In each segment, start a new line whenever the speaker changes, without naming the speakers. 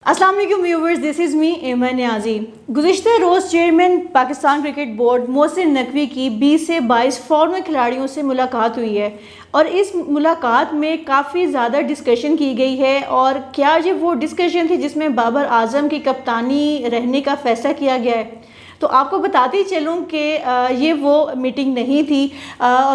अस्सलाम वालेकुम viewers, this is me Aiman Niazi. गुज़िश्ता रोज़ chairman Pakistan cricket board Mohsin Naqvi की 20 से 22 फॉर्मर खिलाड़ियों से मुलाकात हुई है और इस मुलाकात में काफ़ी ज़्यादा डिस्कशन की गई है। और क्या ये वो डिस्कशन थी जिसमें बाबर आजम की कप्तानी रहने का फ़ैसला किया गया है? तो आपको बताती चलूँ कि ये वो मीटिंग नहीं थी।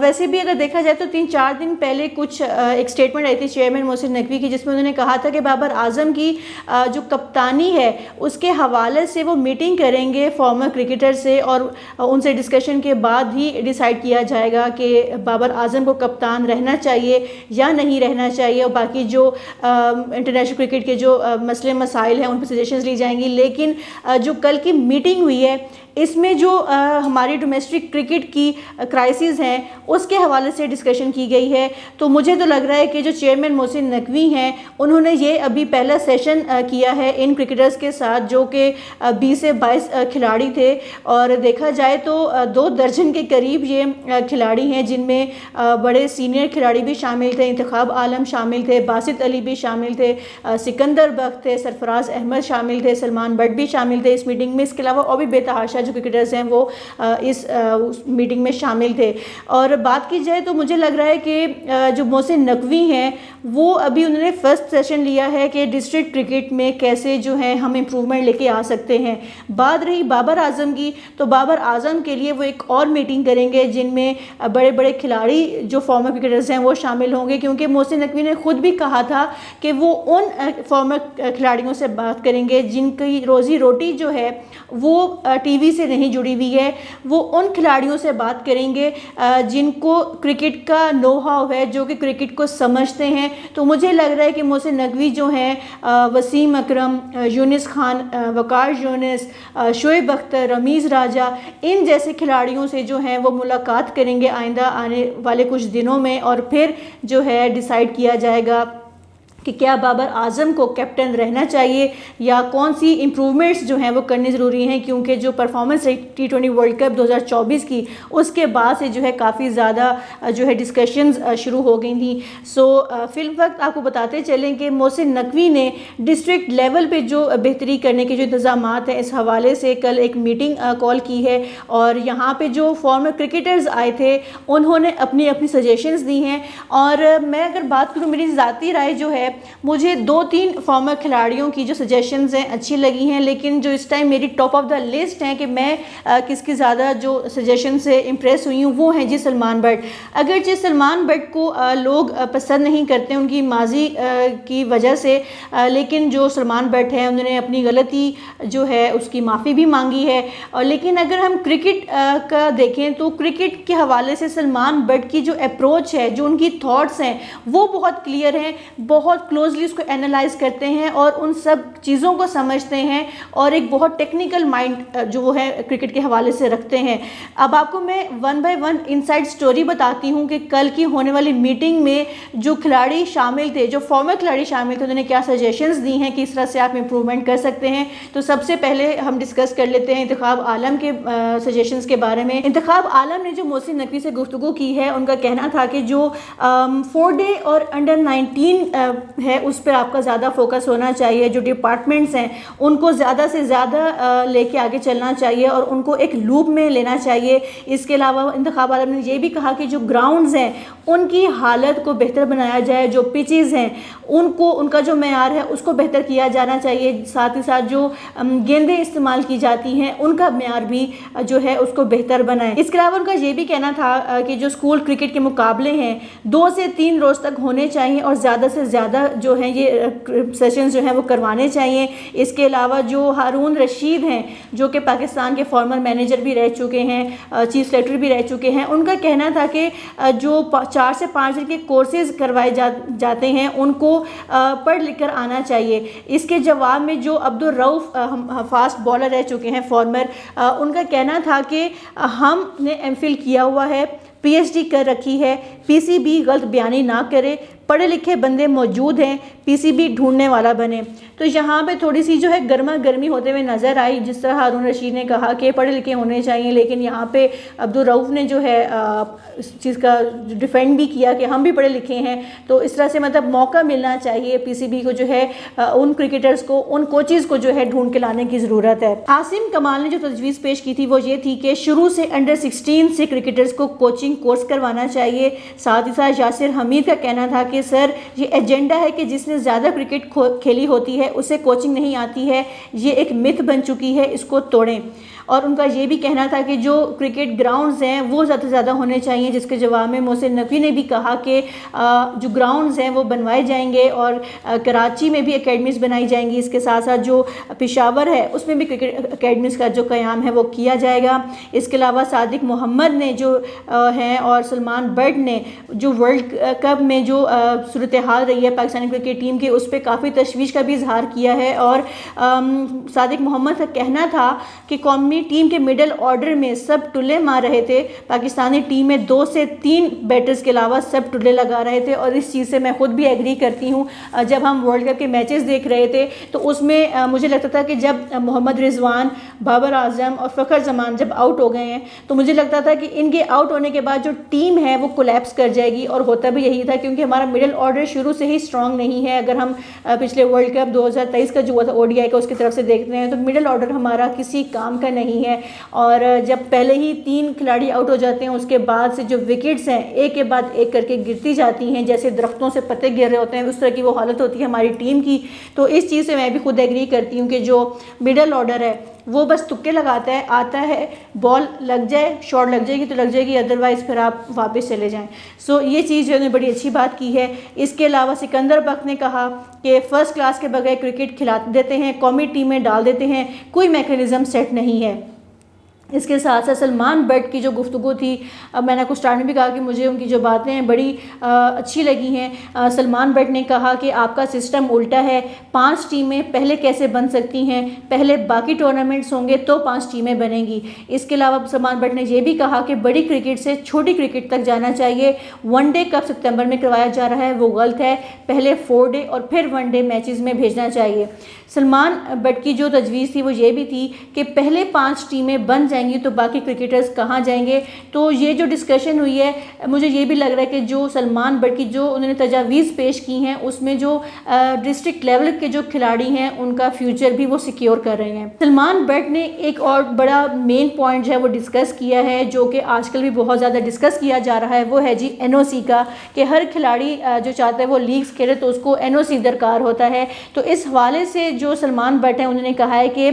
वैसे भी अगर देखा जाए तो 3-4 दिन पहले कुछ एक स्टेटमेंट आई थी चेयरमैन मोहसिन नकवी की, जिसमें उन्होंने कहा था कि बाबर आजम की जो कप्तानी है उसके हवाले से वो मीटिंग करेंगे फॉर्मर क्रिकेटर से और उनसे डिस्कशन के बाद ही डिसाइड किया जाएगा कि बाबर आजम को कप्तान रहना चाहिए या नहीं रहना चाहिए। और बाकी जो इंटरनेशनल क्रिकेट के जो मसले मसाइल हैं उन पर सजेशंस ली जाएंगी। लेकिन जो कल की मीटिंग हुई है इसमें जो हमारी डोमेस्टिक क्रिकेट की क्राइसिस हैं उसके हवाले से डिस्कशन की गई है। तो मुझे तो लग रहा है कि जो चेयरमैन मोहसिन नकवी हैं उन्होंने ये अभी पहला सेशन किया है इन क्रिकेटर्स के साथ जो कि 20 से 22 खिलाड़ी थे। और देखा जाए तो 2 दर्जन के करीब ये खिलाड़ी हैं, जिनमें बड़े सीनियर खिलाड़ी भी शामिल थे, इंतखाब आलम शामिल थे, बासित अली भी शामिल थे, सिकंदर बख्त थे, सरफराज अहमद शामिल थे, सलमान बट भी शामिल थे इस मीटिंग में। इसके अलावा और भी बेतहाशा जो क्रिकेटर्स हैं वो इस मीटिंग में शामिल थे। और बात की जाए तो मुझे लग रहा है कि जो मोहसिन नकवी हैं वो अभी उन्होंने फर्स्ट सेशन लिया है कि डिस्ट्रिक्ट क्रिकेट में कैसे जो है हम इम्प्रूवमेंट लेके आ सकते हैं। बात रही बाबर आजम की, तो बाबर आजम के लिए वो एक और मीटिंग करेंगे जिनमें बड़े बड़े खिलाड़ी जो फॉर्मर क्रिकेटर्स हैं वो शामिल होंगे, क्योंकि मोहसिन नकवी ने खुद भी कहा था कि वो उन फॉर्मर खिलाड़ियों से बात करेंगे जिनकी रोज़ी रोटी जो है वो टीवी से नहीं जुड़ी हुई है। वो उन खिलाड़ियों से बात करेंगे जिनको क्रिकेट का नो हाउ है, जो कि क्रिकेट को समझते हैं। तो मुझे लग रहा है कि मोहसिन नकवी जो हैं वसीम अकरम, यूनिस खान, वकार यूनिस, शोएब अख्तर, रमीज़ राजा, इन जैसे खिलाड़ियों से जो हैं वो मुलाकात करेंगे आइंदा आने वाले कुछ दिनों में। और फिर जो है डिसाइड किया जाएगा कि क्या बाबर आजम को कैप्टन रहना चाहिए या कौन सी इम्प्रूवमेंट्स जो हैं वो करनी ज़रूरी हैं, क्योंकि जो परफॉर्मेंस रही T20 वर्ल्ड कप 2024 की उसके बाद से जो है काफ़ी ज़्यादा जो है डिस्कशंस शुरू हो गई थी। फिल वक्त आपको बताते चलें कि मोहसिन नकवी ने डिस्ट्रिक्ट लेवल पे जो बेहतरी करने के जो इंतज़ाम हैं इस हवाले से कल एक मीटिंग कॉल की है। और यहाँ पर जो फॉर्मर क्रिकेटर्स आए थे उन्होंने अपनी अपनी सजेशंस दी हैं। और मैं अगर बात करूँ मेरी ज़ाती राय जो है, मुझे 2-3 फॉर्मर खिलाड़ियों की जो सजेशंस हैं अच्छी लगी हैं, लेकिन जो इस टाइम मेरी टॉप ऑफ द लिस्ट हैं कि मैं किसकी ज़्यादा जो सजेशन से इम्प्रेस हुई हूँ वो हैं जी सलमान बट। अगरचे सलमान बट को लोग पसंद नहीं करते उनकी माजी की वजह से, लेकिन जो सलमान बट हैं उन्होंने अपनी गलती जो है उसकी माफ़ी भी मांगी है। और लेकिन अगर हम क्रिकेट का देखें तो क्रिकेट के हवाले से सलमान बट की जो अप्रोच है, जो उनकी थॉट्स हैं वो बहुत क्लियर हैं, बहुत क्लोजली उसको एनालाइज करते हैं और उन सब चीज़ों को समझते हैं और एक बहुत टेक्निकल माइंड जो वो है क्रिकेट के हवाले से रखते हैं। अब आपको मैं 1 बाय 1 इनसाइड स्टोरी बताती हूँ कि कल की होने वाली मीटिंग में जो खिलाड़ी शामिल थे, जो फॉर्मर खिलाड़ी शामिल थे, उन्होंने क्या सजेशंस दी हैं कि इस तरह से आप इम्प्रूवमेंट कर सकते हैं। तो सबसे पहले हम डिस्कस कर लेते हैं इंतखाब आलम के सजेशंस के बारे में। इंतखाब आलम ने जो मोहसिन नकवी से गुफ्तगू की है उनका कहना था कि जो 4 डे और अंडर 19 है उस पर आपका ज़्यादा फोकस होना चाहिए। जो डिपार्टमेंट्स हैं उनको ज़्यादा से ज़्यादा लेके आगे चलना चाहिए और उनको एक लूप में लेना चाहिए। इसके अलावा इंतखाब आलम ने ये भी कहा कि जो ग्राउंड्स हैं उनकी हालत को बेहतर बनाया जाए, जो पिचेस हैं उनको उनका जो मेयार है उसको बेहतर किया जाना चाहिए। साथ ही साथ जो गेंदें इस्तेमाल की जाती हैं उनका मेयार भी जो है उसको बेहतर बनाएं। इसके अलावा उनका ये भी कहना था कि जो स्कूल क्रिकेट के मुकाबले हैं 2 से 3 रोज़ तक होने चाहिए और ज़्यादा से ज़्यादा जो हैं ये सेशंस जो हैं वो करवाने चाहिए। इसके अलावा जो हारून रशीद हैं जो कि पाकिस्तान के फॉर्मर मैनेजर भी रह चुके हैं, चीफ सेक्रेटरी भी रह चुके हैं, उनका कहना था कि जो 4 से 5 दिन के कोर्सेज करवाए जाते हैं उनको पढ़ लिख कर आना चाहिए। इसके जवाब में जो अब्दुल रऊफ़ फास्ट बॉलर रह चुके हैं फॉर्मर, उनका कहना था कि हमने एमफिल किया हुआ है, PhD कर रखी है, PCB गलत बयानी ना करे, पढ़े लिखे बंदे मौजूद हैं, पीसीबी ढूंढने वाला बने। तो यहाँ पे थोड़ी सी जो है गर्मा गर्मी होते हुए नज़र आई। जिस तरह हारून रशीद ने कहा कि पढ़े लिखे होने चाहिए, लेकिन यहाँ पे अब्दुल रऊफ़ ने जो है इस चीज़ का डिफेंड भी किया कि हम भी पढ़े लिखे हैं, तो इस तरह से मतलब मौका मिलना चाहिए पीसीबी को जो है उन क्रिकेटर्स को, उन कोचेज़ को जो है ढूंढ के लाने की ज़रूरत है। आसिम कमाल ने जो तजवीज़ पेश की थी वो ये थी कि शुरू से अंडर 16 से क्रिकेटर्स को कोचिंग कोर्स करवाना चाहिए। साथ ही साथ यासिर हमीद का कहना था कि सर ये एजेंडा है कि जिसने ज़्यादा क्रिकेट खेली होती है उसे कोचिंग नहीं आती है, ये एक मिथ बन चुकी है, इसको तोड़ें। और उनका ये भी कहना था कि जो क्रिकेट ग्राउंड्स हैं वो ज़्यादा से ज़्यादा होने चाहिए, जिसके जवाब में मोहसिन नकवी ने भी कहा कि जो ग्राउंड्स हैं वो बनवाए जाएंगे और कराची में भी एकेडमीज़ बनाई जाएंगी। इसके साथ साथ जो पेशावर है उसमें भी क्रिकेट एकेडमीज़ का जो क़याम है वो किया जाएगा। इसके अलावा सादिक मोहम्मद ने जो हैं और सलमान बट ने जो वर्ल्ड कप में जो सूरत हाल रही है पाकिस्तानी क्रिकेट टीम की, उस पर काफ़ी तशवीश का भी इजहार किया है। और सादिक मोहम्मद का कहना था कि कौमी टीम के मिडल ऑर्डर में सब टुल्ले मार रहे थे, पाकिस्तानी टीम में 2 से 3 बैटर्स के अलावा सब टुल्ले लगा रहे थे। और इस चीज़ से मैं खुद भी एग्री करती हूँ। जब हम वर्ल्ड कप के मैचेस देख रहे थे तो उसमें मुझे लगता था कि जब मोहम्मद रिजवान, बाबर आजम और फ़खर जमान जब आउट हो गए हैं तो मुझे लगता था कि इनके आउट होने के बाद जो टीम है वो कोलैप्स कर जाएगी, और होता भी यही था क्योंकि हमारा मिडल ऑर्डर शुरू से ही स्ट्रॉन्ग नहीं है। अगर हम पिछले वर्ल्ड कप 2023 का जो हुआ था ओडीआई का, उसकी तरफ से देखते हैं तो मिडल ऑर्डर हमारा किसी काम का नहीं है। और जब पहले ही 3 खिलाड़ी आउट हो जाते हैं उसके बाद से जो विकेट्स हैं एक के बाद एक करके गिरती जाती हैं, जैसे दरख्तों से पत्ते गिर रहे होते हैं, उस तरह की वो हालत होती है हमारी टीम की। तो इस चीज़ से मैं भी खुद एग्री करती हूँ कि जो मिडल ऑर्डर है वो बस तुक्के लगाता है, आता है, बॉल लग जाए, शॉट लग जाएगी तो लग जाएगी, अदरवाइज़ फिर आप वापस चले जाएं। सो ये चीज़ जो है बड़ी अच्छी बात की है। इसके अलावा सिकंदर बख्त ने कहा कि फ़र्स्ट क्लास के बगैर क्रिकेट खिला देते हैं, कौमी टीम में डाल देते हैं, कोई मैकेनिज़्म सेट नहीं है। इसके साथ साथ सलमान बट की जो गुफ्तगू थी, मैंने कुछ स्टार्ट में भी कहा कि मुझे उनकी जो बातें बड़ी अच्छी लगी हैं। सलमान बट ने कहा कि आपका सिस्टम उल्टा है, 5 टीमें पहले कैसे बन सकती हैं, पहले बाकी टूर्नामेंट्स होंगे तो 5 टीमें बनेंगी। इसके अलावा सलमान बट ने यह भी कहा कि बड़ी क्रिकेट से छोटी क्रिकेट तक जाना चाहिए। वनडे कब सितंबर में करवाया जा रहा है वो गलत है, पहले 4 डे और फिर वनडे मैचेस में भेजना चाहिए। सलमान बट की जो तजवीज़ थी वो ये भी थी कि पहले 5 टीमें बन जाएंगी तो बाकी क्रिकेटर्स कहाँ जाएंगे। तो ये जो डिस्कशन हुई है, मुझे ये भी लग रहा है कि जो सलमान बट की जो उन्होंने तजावीज़ पेश की हैं उसमें जो डिस्ट्रिक्ट लेवल के जो खिलाड़ी हैं उनका फ्यूचर भी वो सिक्योर कर रहे हैं। सलमान बट ने एक और बड़ा मेन पॉइंट जो है वो डिस्कस किया है, जो कि आजकल भी बहुत ज़्यादा डिस्कस किया जा रहा है, वो है जी NOC का, कि हर खिलाड़ी जो चाहता है वो लीग्स खेले तो उसको NOC दरकार होता है। तो इस हवाले से जो सलमान बट हैं उन्होंने कहा है कि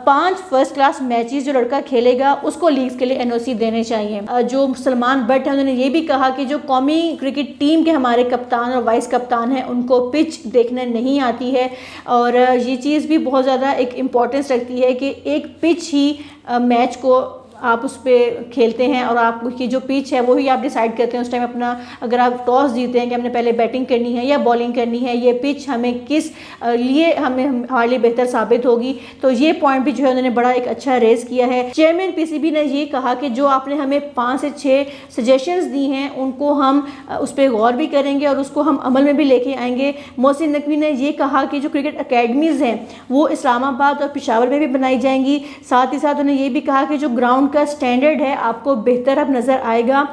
5 फर्स्ट क्लास मैचेस जो लड़का खेलेगा उसको लीग्स के लिए NOC देने चाहिए। जो सलमान बट हैं उन्होंने ये भी कहा कि जो कौमी क्रिकेट टीम के हमारे कप्तान और वाइस कप्तान हैं उनको पिच देखने नहीं आती है, और ये चीज़ भी बहुत ज़्यादा एक इम्पॉर्टेंस रखती है कि एक पिच ही मैच को आप उस पर खेलते हैं और आपकी जो पिच है वही आप डिसाइड करते हैं उस टाइम अपना। अगर आप टॉस जीतते हैं कि हमने पहले बैटिंग करनी है या बॉलिंग करनी है, ये पिच हमें किस लिए हमारे लिए बेहतर साबित होगी। तो ये पॉइंट भी जो है उन्होंने बड़ा एक अच्छा रेज किया है। चेयरमैन PCB ने ये कहा कि जो आपने हमें 5 से 6 सजेशंस दी हैं उनको हम उस पर गौर भी करेंगे और उसको हम अमल में भी लेके आएंगे। मोहसिन नकवी ने ये कहा कि जो क्रिकेट अकेडमीज़ हैं वो इस्लामाबाद और पेशावर में भी बनाई जाएंगी। साथ ही साथ उन्होंने ये भी कहा कि जो ग्राउंड का स्टैंडर्ड है आपको बेहतर अब नज़र आएगा।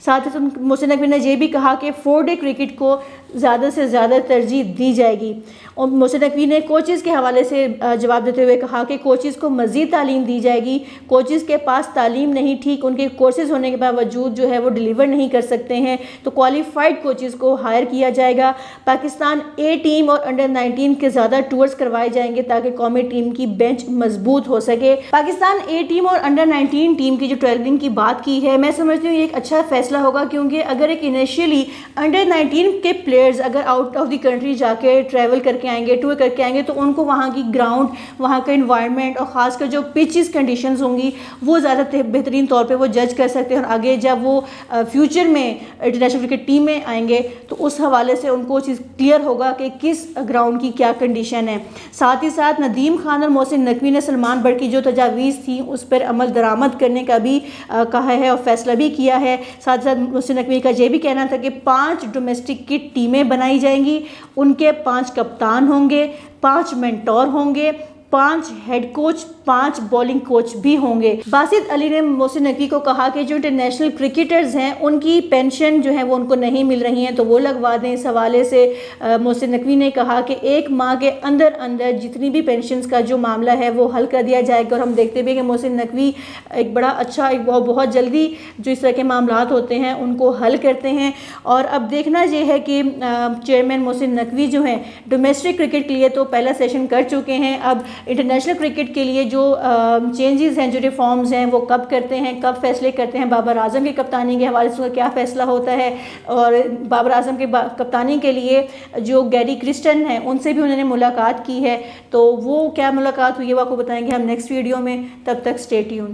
साथ ही मोहसिन नकवी ने यह भी कहा कि 4 डे क्रिकेट को ज़्यादा से ज़्यादा तरजीह दी जाएगी। और मोहसिन नकवी ने कोचेज़ के हवाले से जवाब देते हुए कहा कि कोचेज़ को मज़ीद तालीम दी जाएगी। कोचेज़ के पास तालीम नहीं, ठीक उनके कोर्सेज़ होने के बावजूद जो है वो डिलीवर नहीं कर सकते हैं, तो क्वालिफाइड कोचेज़ को हायर किया जाएगा। पाकिस्तान A टीम और अंडर 19 के ज़्यादा टूर्स करवाए जाएंगे ताकि कौमी टीम की बेंच मजबूत हो सके। पाकिस्तान A टीम और अंडर 19 टीम की जो ट्रेवलिंग की बात की है, मैं समझती हूँ ये एक अच्छा फैसला होगा, क्योंकि अगर एक इनिशियली अंडर 19 के प्लेयर्स अगर आउट ऑफ द कंट्री जाके ट्रैवल करके आएंगे, टूर करके आएंगे, तो उनको वहाँ की ग्राउंड, वहाँ का इन्वायरमेंट और ख़ासकर जो पिचेस कंडीशंस होंगी वो ज़्यादा बेहतरीन तौर पे वो जज कर सकते हैं। और आगे जब वो फ्यूचर में इंटरनेशनल क्रिकेट टीम में आएंगे तो उस हवाले से उनको चीज़ क्लियर होगा कि किस ग्राउंड की क्या कंडीशन है। साथ ही साथ नदीम खान और मोहसिन नकवी ने सलमान बट की जो तजावीज़ थी उस पर अमल दरामद करने का भी कहा है और फैसला भी किया है। साथ ही साथ मोहसिन नकवी का ये भी कहना था कि 5 डोमेस्टिक की टीमें टीमें बनाई जाएंगी, उनके 5 कप्तान होंगे, 5 मेंटोर होंगे, 5 हेड कोच, 5 बॉलिंग कोच भी होंगे। बासित अली ने मोहसिन नकवी को कहा कि जो इंटरनेशनल क्रिकेटर्स हैं उनकी पेंशन जो है वो उनको नहीं मिल रही हैं तो वो लगवा दें। इस हवाले से मोहसिन नकवी ने कहा कि 1 माह के अंदर अंदर जितनी भी पेंशन्स का जो मामला है वो हल कर दिया जाएगा। और हम देखते भी कि मोहसिन नकवी एक बड़ा अच्छा बहुत जल्दी जो इस तरह के मामला होते हैं उनको हल करते हैं। और अब देखना ये है कि चेयरमैन मोहसिन नकवी जो हैं डोमेस्टिक क्रिकेट के लिए तो पहला सेशन कर चुके हैं, अब इंटरनेशनल क्रिकेट के लिए जो चेंजेस हैं, जो रिफॉर्म्स हैं वो कब करते हैं, कब फैसले करते हैं। बाबर आजम की कप्तानी के हवाले से क्या फ़ैसला होता है, और बाबर आजम के कप्तानी के लिए जो गैरी क्रिस्टन हैं उनसे भी उन्होंने मुलाकात की है, तो वो क्या मुलाकात हुई है वो आपको बताएंगे हम नेक्स्ट वीडियो में। तब तक स्टे ट्यून्ड।